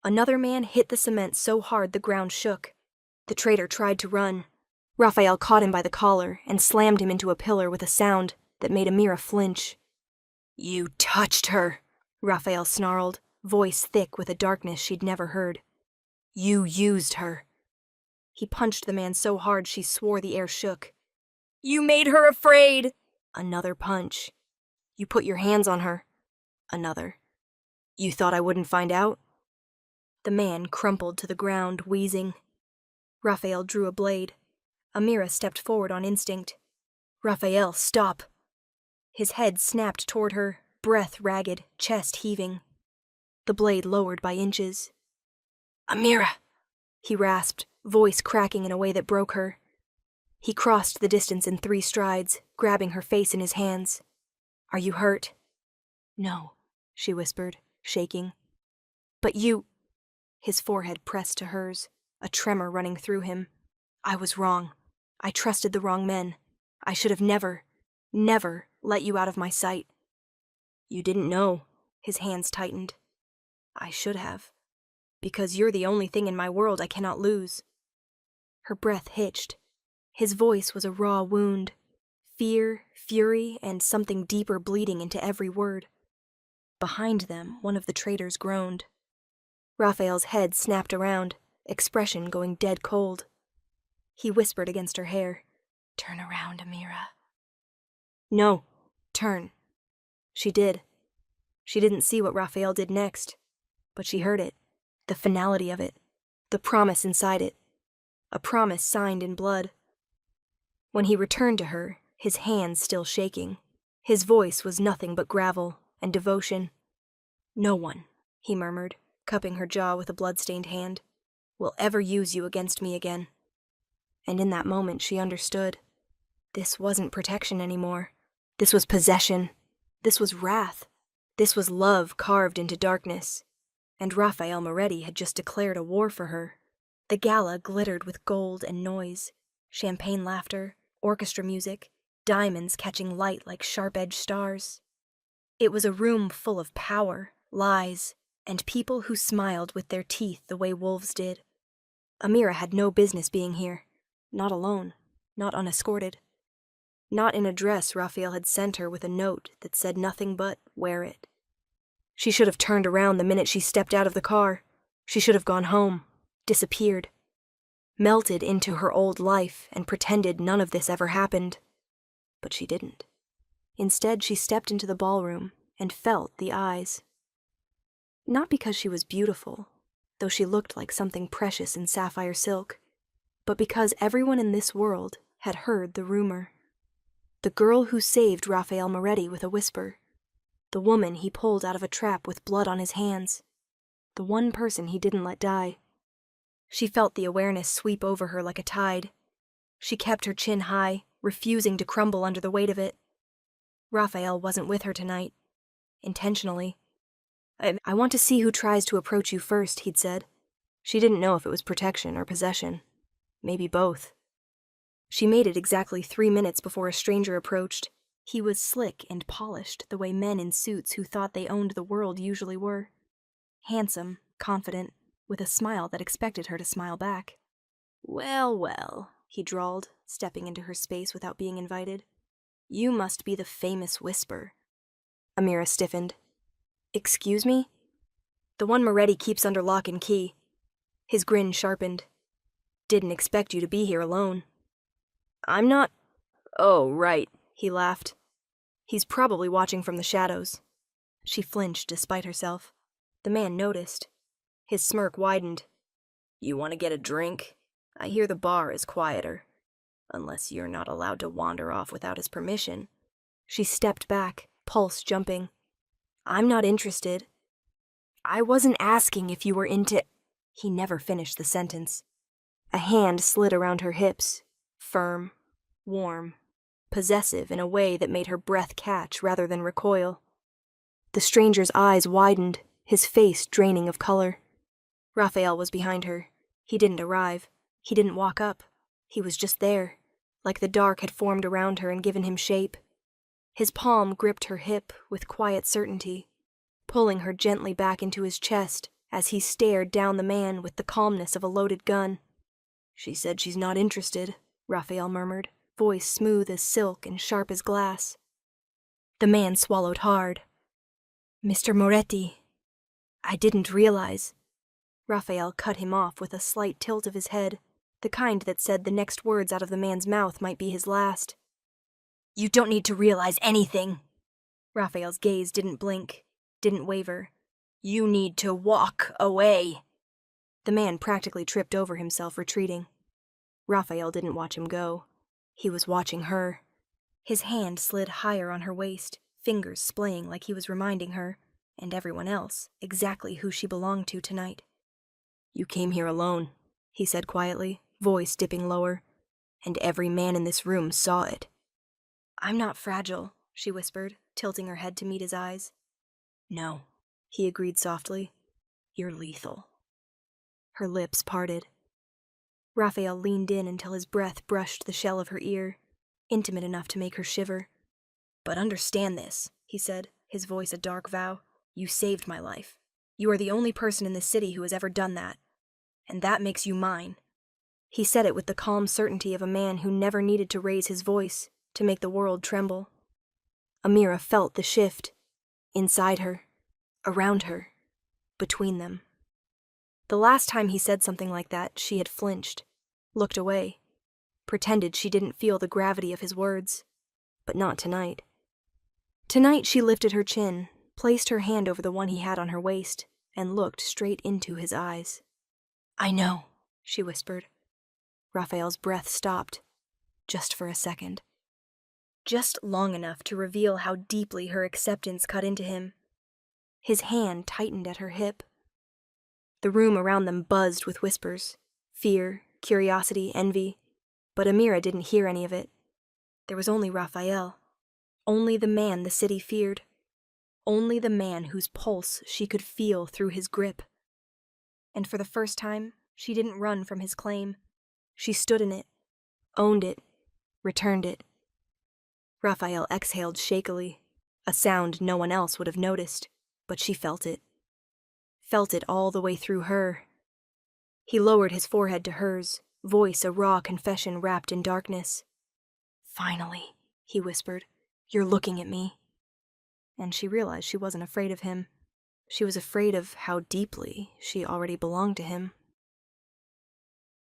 Another man hit the cement so hard the ground shook. The traitor tried to run. Raphael caught him by the collar and slammed him into a pillar with a sound that made Amira flinch. "You touched her," Raphael snarled, voice thick with a darkness she'd never heard. "You used her." He punched the man so hard she swore the air shook. "You made her afraid!" Another punch. "You put your hands on her." Another. "You thought I wouldn't find out?" The man crumpled to the ground, wheezing. Raphael drew a blade. Amira stepped forward on instinct. "Raphael, stop!" His head snapped toward her, breath ragged, chest heaving. The blade lowered by inches. "Amira!" he rasped, voice cracking in a way that broke her. He crossed the distance in 3 strides, grabbing her face in his hands. "Are you hurt?" "No," she whispered, shaking. "But you—" His forehead pressed to hers, a tremor running through him. "I was wrong. I trusted the wrong men. I should have never let you out of my sight." "You didn't know." His hands tightened. "I should have. Because you're the only thing in my world I cannot lose." Her breath hitched. His voice was a raw wound. Fear, fury, and something deeper bleeding into every word. Behind them, one of the traitors groaned. Raphael's head snapped around, expression going dead cold. He whispered against her hair, "Turn around, Amira." "No, turn." She did. She didn't see what Raphael did next, but she heard it, the finality of it, the promise inside it, a promise signed in blood. When he returned to her, his hands still shaking, his voice was nothing but gravel and devotion. "No one," he murmured, cupping her jaw with a blood-stained hand, "will ever use you against me again." And in that moment she understood. This wasn't protection anymore. This was possession. This was wrath. This was love carved into darkness. And Raphael Moretti had just declared a war for her. The gala glittered with gold and noise, champagne laughter, orchestra music, diamonds catching light like sharp-edged stars. It was a room full of power, lies, and people who smiled with their teeth the way wolves did. Amira had no business being here. Not alone. Not unescorted. Not in a dress Raphael had sent her with a note that said nothing but, wear it. She should have turned around the minute she stepped out of the car. She should have gone home, disappeared, melted into her old life and pretended none of this ever happened. But she didn't. Instead, she stepped into the ballroom and felt the eyes. Not because she was beautiful, though she looked like something precious in sapphire silk, but because everyone in this world had heard the rumor. The girl who saved Raphael Moretti with a whisper. The woman he pulled out of a trap with blood on his hands. The one person he didn't let die. She felt the awareness sweep over her like a tide. She kept her chin high, refusing to crumble under the weight of it. Raphael wasn't with her tonight. Intentionally. I want to see who tries to approach you first, he'd said. She didn't know if it was protection or possession. Maybe both. She made it exactly 3 minutes before a stranger approached. He was slick and polished the way men in suits who thought they owned the world usually were. Handsome, confident, with a smile that expected her to smile back. Well, well, he drawled, stepping into her space without being invited. You must be the famous Whisper. Amira stiffened. Excuse me? The one Moretti keeps under lock and key. His grin sharpened. Didn't expect you to be here alone. I'm not... Oh, right, he laughed. He's probably watching from the shadows. She flinched despite herself. The man noticed. His smirk widened. You want to get a drink? I hear the bar is quieter. Unless you're not allowed to wander off without his permission. She stepped back, pulse jumping. I'm not interested. I wasn't asking if you were into... He never finished the sentence. A hand slid around her hips, firm, warm, possessive in a way that made her breath catch rather than recoil. The stranger's eyes widened, his face draining of color. Raphael was behind her. He didn't arrive. He didn't walk up. He was just there, like the dark had formed around her and given him shape. His palm gripped her hip with quiet certainty, pulling her gently back into his chest as he stared down the man with the calmness of a loaded gun. She said she's not interested, Raphael murmured, voice smooth as silk and sharp as glass. The man swallowed hard. Mr. Moretti, I didn't realize. Raphael cut him off with a slight tilt of his head, the kind that said the next words out of the man's mouth might be his last. You don't need to realize anything. Raphael's gaze didn't blink, didn't waver. You need to walk away. The man practically tripped over himself, retreating. Raphael didn't watch him go. He was watching her. His hand slid higher on her waist, fingers splaying like he was reminding her, and everyone else, exactly who she belonged to tonight. You came here alone, he said quietly, voice dipping lower, and every man in this room saw it. I'm not fragile, she whispered, tilting her head to meet his eyes. No, he agreed softly. You're lethal. Her lips parted. Raphael leaned in until his breath brushed the shell of her ear, intimate enough to make her shiver. But understand this, he said, his voice a dark vow. You saved my life. You are the only person in this city who has ever done that. And that makes you mine. He said it with the calm certainty of a man who never needed to raise his voice to make the world tremble. Amira felt the shift. Inside her. Around her. Between them. The last time he said something like that, she had flinched, looked away, pretended she didn't feel the gravity of his words. But not tonight. Tonight she lifted her chin, placed her hand over the one he had on her waist, and looked straight into his eyes. I know, she whispered. Raphael's breath stopped, just for a second. Just long enough to reveal how deeply her acceptance cut into him. His hand tightened at her hip. The room around them buzzed with whispers, fear, curiosity, envy, but Amira didn't hear any of it. There was only Raphael. Only the man the city feared. Only the man whose pulse she could feel through his grip. And for the first time, she didn't run from his claim. She stood in it, owned it, returned it. Raphael exhaled shakily, a sound no one else would have noticed, but she felt it. Felt it all the way through her. He lowered his forehead to hers, voice a raw confession wrapped in darkness. "Finally," he whispered, "you're looking at me." And she realized she wasn't afraid of him. She was afraid of how deeply she already belonged to him.